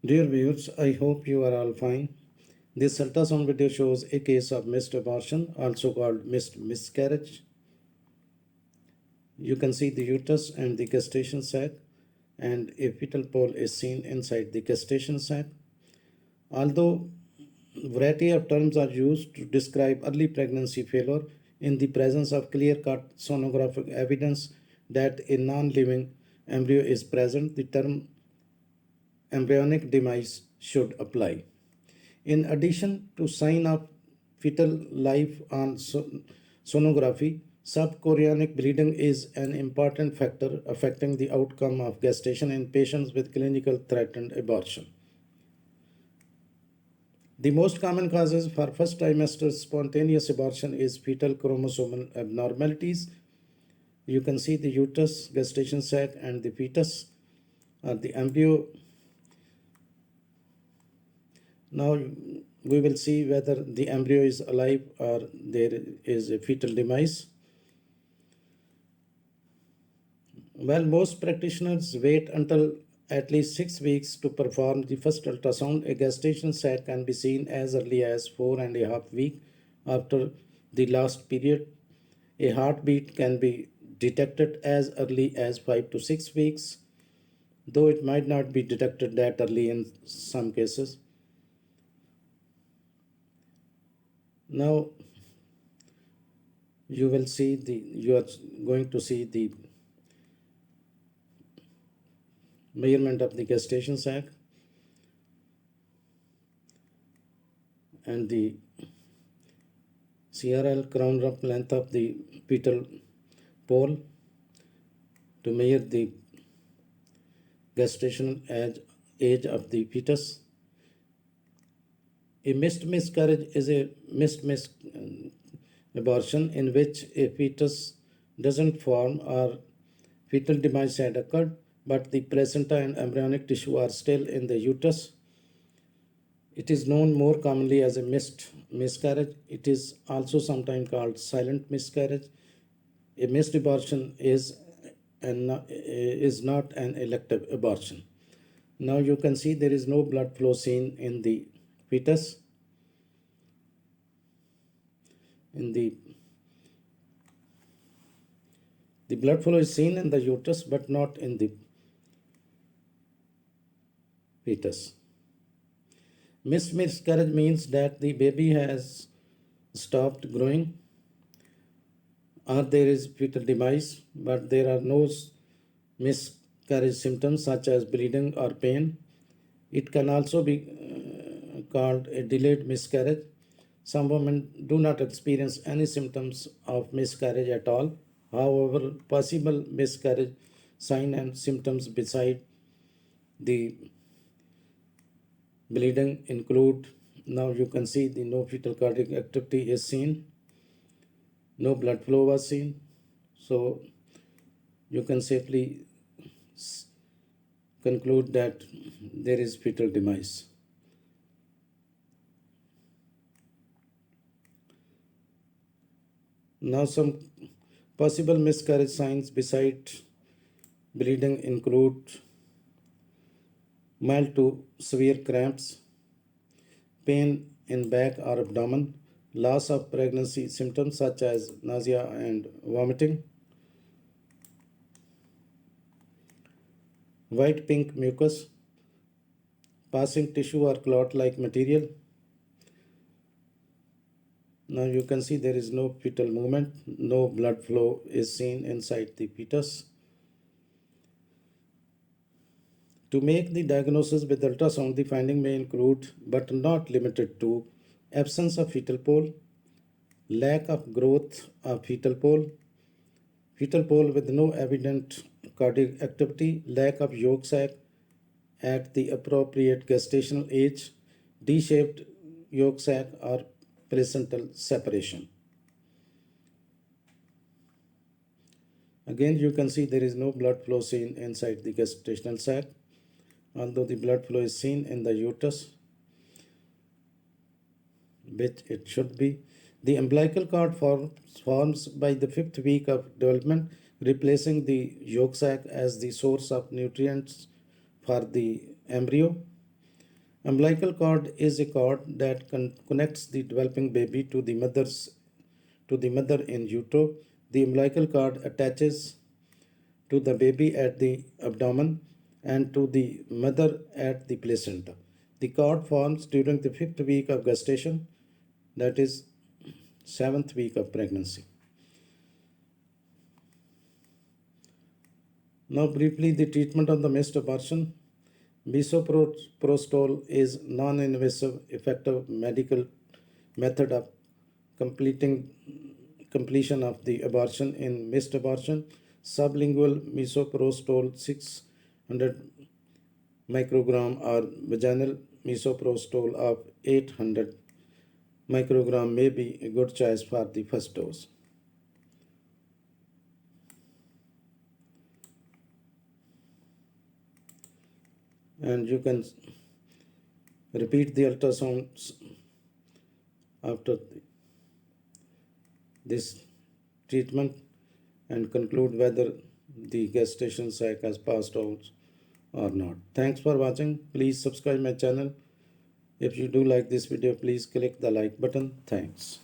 Dear viewers, I hope you are all fine. This ultrasound video shows a case of missed abortion, also called missed miscarriage. You can see the uterus and the gestation sac, and a fetal pole is seen inside the gestation sac. Although variety of terms are used to describe early pregnancy failure, in the presence of clear-cut sonographic evidence that a non-living embryo is present, the term embryonic demise should apply. In addition to sign of fetal life on sonography, subchorionic bleeding is an important factor affecting the outcome of gestation in patients with clinical threatened abortion. The most common causes for first trimester spontaneous abortion is fetal chromosomal abnormalities. You can see the uterus, gestation sac, and the fetus or the embryo. Now we will see whether the embryo is alive or there is a fetal demise. Well, most practitioners wait until at least 6 weeks to perform the first ultrasound. A gestation sac can be seen as early as 4.5 weeks after the last period. A heartbeat can be detected as early as 5 to 6 weeks, though it might not be detected that early in some cases. Now you are going to see the measurement of the gestation sac and the CRL crown rump length of the fetal pole to measure the gestational age of the fetus. A missed miscarriage is a missed abortion in which a fetus doesn't form or fetal demise had occurred, but the placenta and embryonic tissue are still in the uterus. It is known more commonly as a missed miscarriage. It is also sometimes called silent miscarriage. A missed abortion is not an elective abortion. Now you can see there is no blood flow seen in the fetus. The blood flow is seen in the uterus but not in the fetus. Missed miscarriage means that the baby has stopped growing or there is fetal demise, but there are no miscarriage symptoms such as bleeding or pain. It can also be called a delayed miscarriage. Some women do not experience any symptoms of miscarriage at all. However, possible miscarriage sign and symptoms beside the bleeding include, now you can see the no fetal cardiac activity is seen, no blood flow was seen, so you can safely conclude that there is fetal demise. Now some possible miscarriage signs beside bleeding include mild to severe cramps, pain in back or abdomen, loss of pregnancy symptoms such as nausea and vomiting, white pink mucus, passing tissue or clot-like material. Now you can see there is no fetal movement, no blood flow is seen inside the fetus. To make the diagnosis with ultrasound, the finding may include, but not limited to, absence of fetal pole, lack of growth of fetal pole with no evident cardiac activity, lack of yolk sac at the appropriate gestational age, D-shaped yolk sac or placental separation. Again, you can see there is no blood flow seen inside the gestational sac, although the blood flow is seen in the uterus, which it should be. The umbilical cord forms by the 5th week of development, replacing the yolk sac as the source of nutrients for the embryo. Umbilical cord is a cord that connects the developing baby to the mother in utero. The umbilical cord attaches to the baby at the abdomen and to the mother at the placenta. The cord forms during the fifth week of gestation, that is, seventh week of pregnancy. Now, briefly, the treatment of the missed abortion. Misoprostol is non-invasive, effective medical method of completion of the abortion in missed abortion. Sublingual misoprostol 600 microgram or vaginal misoprostol of 800 microgram may be a good choice for the first dose. And you can repeat the ultrasounds after this treatment and conclude whether the gestation sac has passed out or not. Thanks for watching. Please subscribe my channel. If you do like this video, please click the like button. Thanks.